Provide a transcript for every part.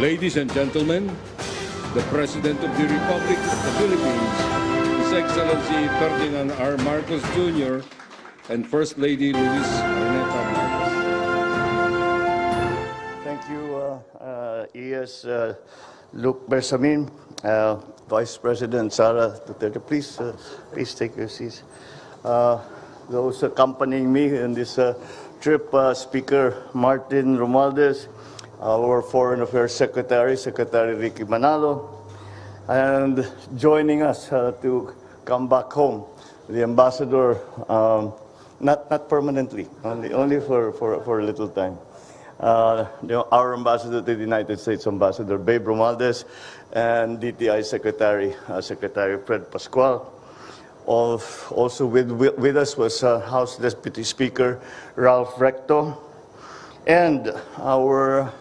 Ladies and gentlemen, the President of the Republic of the Philippines, His Excellency Ferdinand R. Marcos Jr. and First Lady Luis Araneta Marcos. Thank you, ES Luke Bersamin, Vice President Sara Duterte. Please take your seats. Those accompanying me in this trip, Speaker Martin Romualdez, our Foreign Affairs Secretary, Secretary Ricky Manalo, and joining us to come back home, the Ambassador, not permanently, only for a little time. Our Ambassador to the United States, Ambassador Babe Romualdez, and DTI Secretary, Secretary Fred Pascual. Also with us was House Deputy Speaker Ralph Recto, and our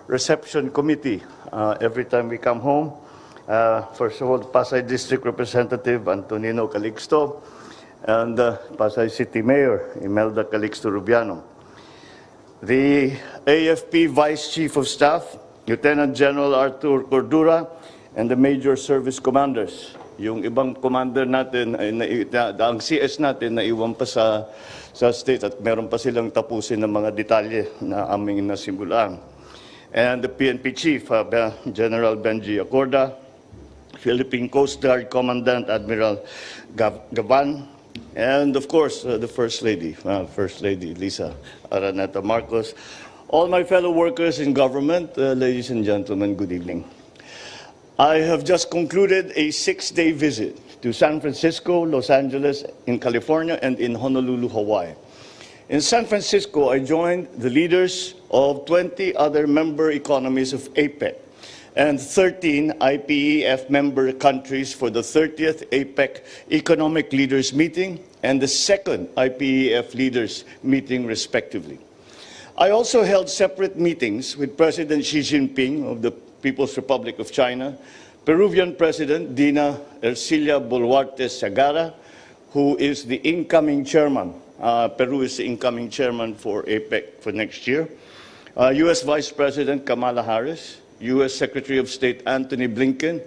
reception committee every time we come home. First of all, Pasay District Representative Antonino Calixto, and Pasay City Mayor Imelda Calixto Rubiano. The AFP Vice Chief of Staff, Lieutenant General Arthur Cordura, and the Major Service Commanders. Yung ibang commander natin, ang CS natin na iwan pa sa state at meron pa silang tapusin ng mga detalye na aming nasimulaan. And the PNP Chief, General Benji Acorda, Philippine Coast Guard Commandant Admiral Gavan, and of course, the First Lady Lisa Araneta Marcos. All my fellow workers in government, ladies and gentlemen, good evening. I have just concluded a 6-day visit to San Francisco, Los Angeles, in California, and in Honolulu, Hawaii. In San Francisco, I joined the leaders of 20 other member economies of APEC and 13 IPEF member countries for the 30th APEC Economic Leaders Meeting and the 2nd IPEF Leaders Meeting, respectively. I also held separate meetings with President Xi Jinping of the People's Republic of China, Peruvian President Dina Ercilia Boluarte Segarra, who is the incoming chairman. Peru is the incoming chairman for APEC for next year. U.S. Vice President Kamala Harris, U.S. Secretary of State Antony Blinken,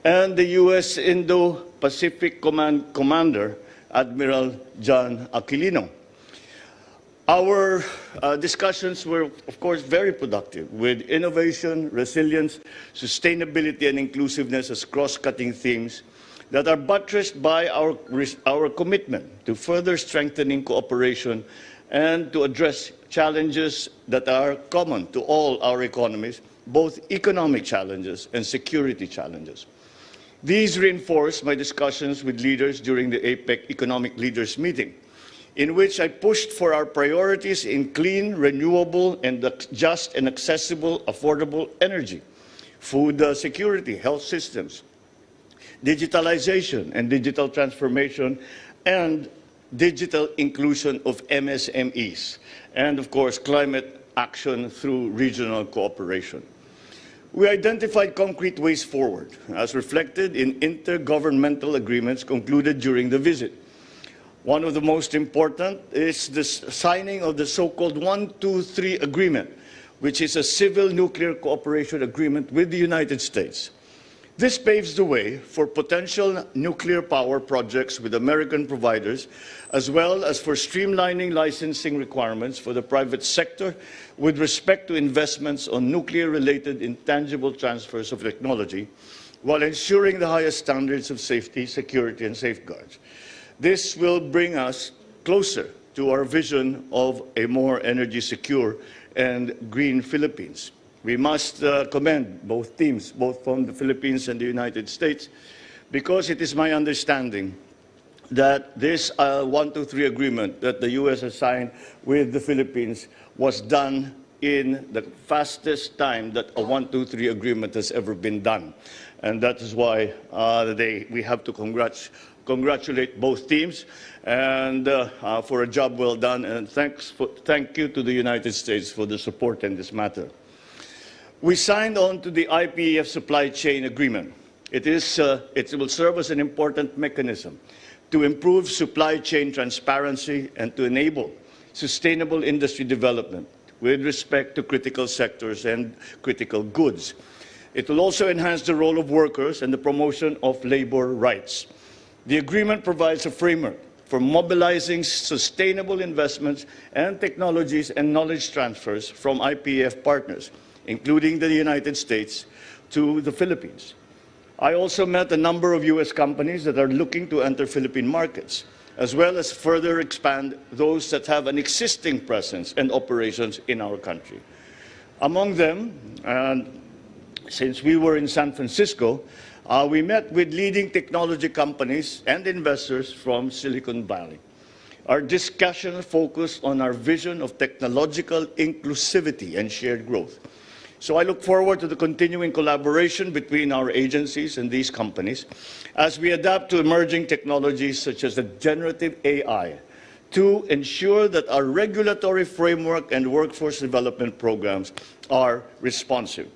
and the U.S. Indo-Pacific Commander, Admiral John Aquilino. Our discussions were, of course, very productive, with innovation, resilience, sustainability, and inclusiveness as cross-cutting themes that are buttressed by our commitment to further strengthening cooperation and to address challenges that are common to all our economies, both economic challenges and security challenges. These reinforce my discussions with leaders during the APEC Economic Leaders Meeting, in which I pushed for our priorities in clean, renewable, and just and accessible, affordable energy, food security, health systems, digitalization and digital transformation, and digital inclusion of MSMEs, and of course, climate action through regional cooperation. We identified concrete ways forward, as reflected in intergovernmental agreements concluded during the visit. One of the most important is the signing of the so-called 1-2-3 agreement, which is a civil nuclear cooperation agreement with the United States. This paves the way for potential nuclear power projects with American providers, as well as for streamlining licensing requirements for the private sector with respect to investments on nuclear-related intangible transfers of technology, while ensuring the highest standards of safety, security, and safeguards. This will bring us closer to our vision of a more energy secure and green Philippines. We must commend both teams, both from the Philippines and the United States, because it is my understanding that this 1-2-3 agreement that the U.S. has signed with the Philippines was done in the fastest time that a 1-2-3 agreement has ever been done. And that is why we have to congratulate both teams and for a job well done, and thank you to the United States for the support in this matter. We signed on to the IPEF supply chain agreement. It will serve as an important mechanism to improve supply chain transparency and to enable sustainable industry development, with respect to critical sectors and critical goods. It will also enhance the role of workers and the promotion of labor rights. The agreement provides a framework for mobilizing sustainable investments and technologies and knowledge transfers from IPEF partners, including the United States, to the Philippines. I also met a number of U.S. companies that are looking to enter Philippine markets, as well as further expand those that have an existing presence and operations in our country. Among them, since we were in San Francisco, we met with leading technology companies and investors from Silicon Valley. Our discussion focused on our vision of technological inclusivity and shared growth. So I look forward to the continuing collaboration between our agencies and these companies as we adapt to emerging technologies such as the generative AI to ensure that our regulatory framework and workforce development programs are responsive.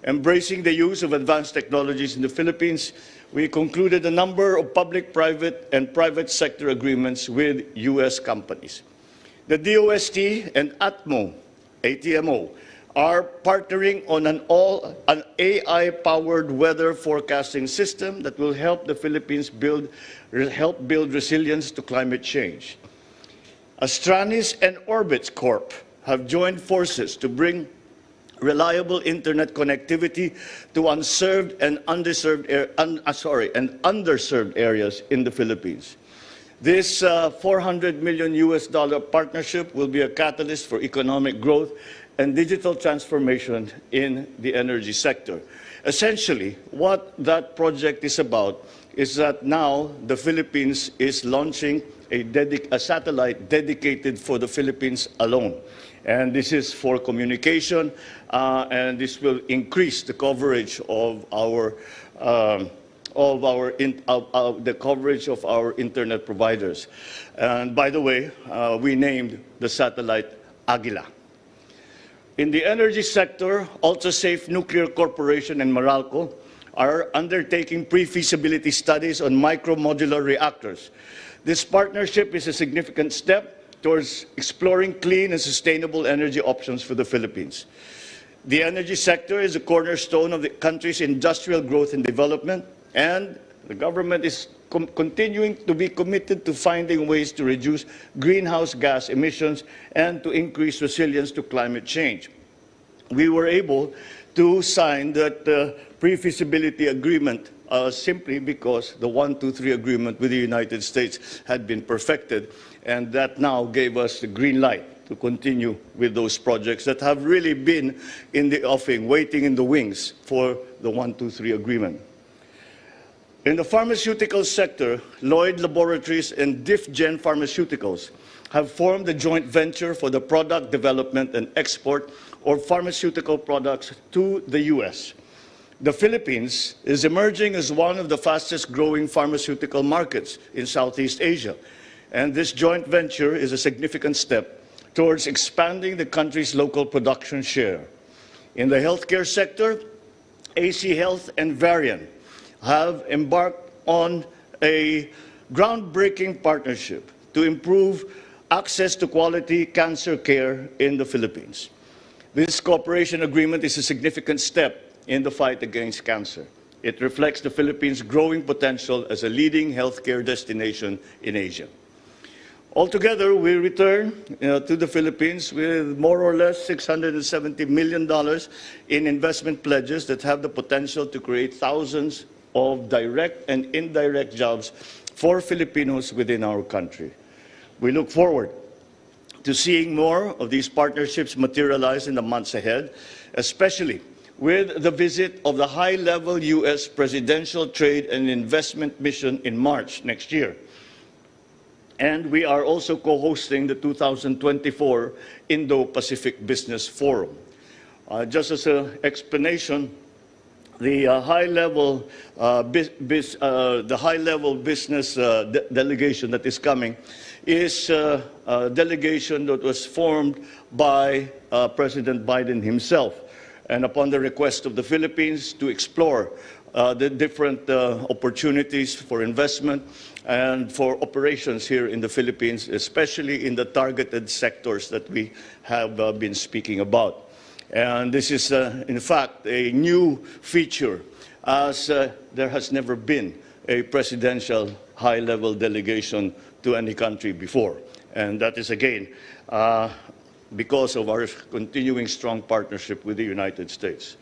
Embracing the use of advanced technologies in the Philippines, we concluded a number of public, private, and private sector agreements with U.S. companies. The DOST and ATMO are partnering on an AI-powered weather forecasting system that will help the Philippines build resilience to climate change. Astranis and Orbitz Corp have joined forces to bring reliable internet connectivity to underserved areas in the Philippines. This $400 million partnership will be a catalyst for economic growth and digital transformation in the energy sector. Essentially, what that project is about is that now the Philippines is launching a satellite dedicated for the Philippines alone. And this is for communication, and this will increase the coverage of our internet providers. And by the way, we named the satellite Aguila. In the energy sector, Ultrasafe Nuclear Corporation and Meralco are undertaking pre-feasibility studies on micro-modular reactors. This partnership is a significant step towards exploring clean and sustainable energy options for the Philippines. The energy sector is a cornerstone of the country's industrial growth and development, and the government is continuing to be committed to finding ways to reduce greenhouse gas emissions and to increase resilience to climate change. We were able to sign that pre-feasibility agreement simply because the 123 agreement with the United States had been perfected, and that now gave us the green light to continue with those projects that have really been in the offing, waiting in the wings for the 123 agreement. In the pharmaceutical sector, Lloyd Laboratories and DifGen Pharmaceuticals have formed a joint venture for the product development and export of pharmaceutical products to the U.S. The Philippines is emerging as one of the fastest growing pharmaceutical markets in Southeast Asia, and this joint venture is a significant step towards expanding the country's local production share. In the healthcare sector, AC Health and Varian have embarked on a groundbreaking partnership to improve access to quality cancer care in the Philippines. This cooperation agreement is a significant step in the fight against cancer. It reflects the Philippines' growing potential as a leading healthcare destination in Asia. Altogether, we return to the Philippines with more or less $670 million in investment pledges that have the potential to create thousands of direct and indirect jobs for Filipinos within our country. We look forward to seeing more of these partnerships materialize in the months ahead, especially with the visit of the high-level U.S. Presidential Trade and Investment Mission in March next year. And we are also co-hosting the 2024 Indo-Pacific Business Forum. Just as an explanation, the high-level business delegation that is coming is a delegation that was formed by President Biden himself, and upon the request of the Philippines to explore the different opportunities for investment and for operations here in the Philippines, especially in the targeted sectors that we have been speaking about. And this is, in fact, a new feature, as there has never been a presidential high-level delegation to any country before. And that is, again, because of our continuing strong partnership with the United States.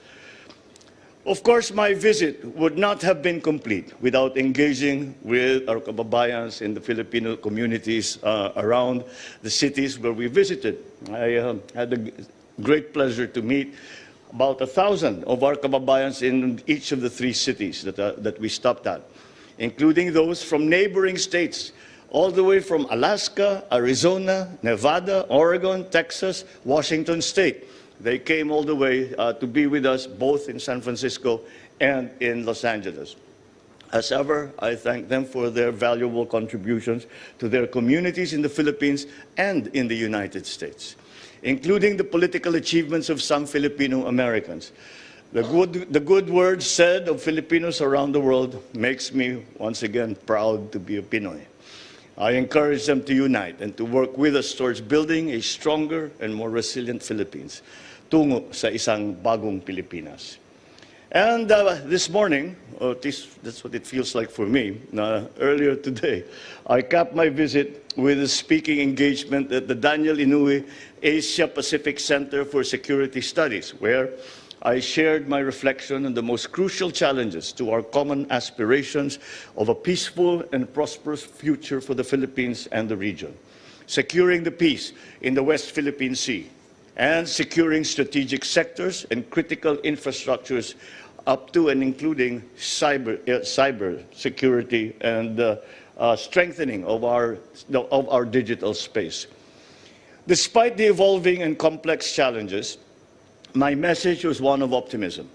Of course, my visit would not have been complete without engaging with our kababayans in the Filipino communities around the cities where we visited. I had the great pleasure to meet about 1,000 of our kababayans in each of the 3 cities that we stopped at, including those from neighboring states, all the way from Alaska, Arizona, Nevada, Oregon, Texas, Washington State. They came all the way to be with us both in San Francisco and in Los Angeles. As ever, I thank them for their valuable contributions to their communities in the Philippines and in the United States, including the political achievements of some Filipino Americans. The good words said of Filipinos around the world makes me once again proud to be a Pinoy. I encourage them to unite and to work with us towards building a stronger and more resilient Philippines, tungo sa isang bagong Pilipinas. And this morning, or at least that's what it feels like for me, earlier today, I capped my visit with a speaking engagement at the Daniel Inouye Asia Pacific Center for Security Studies, where I shared my reflection on the most crucial challenges to our common aspirations of a peaceful and prosperous future for the Philippines and the region, securing the peace in the West Philippine Sea, and securing strategic sectors and critical infrastructures up to and including cyber security and strengthening of our digital space. Despite the evolving and complex challenges, my message was one of optimism,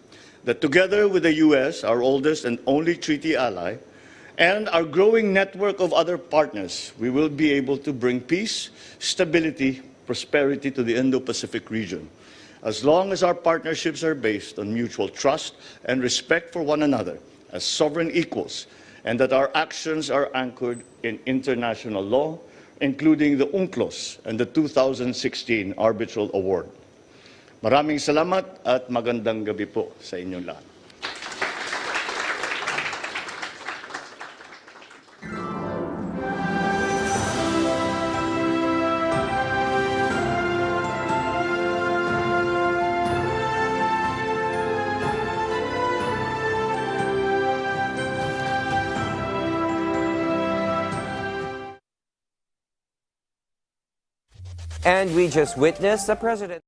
that together with the U.S., our oldest and only treaty ally, and our growing network of other partners, we will be able to bring peace, stability, prosperity to the Indo-Pacific region, as long as our partnerships are based on mutual trust and respect for one another as sovereign equals, and that our actions are anchored in international law, including the UNCLOS and the 2016 Arbitral Award. Maraming salamat at magandang gabi po sa inyong lahat. And we just witnessed the president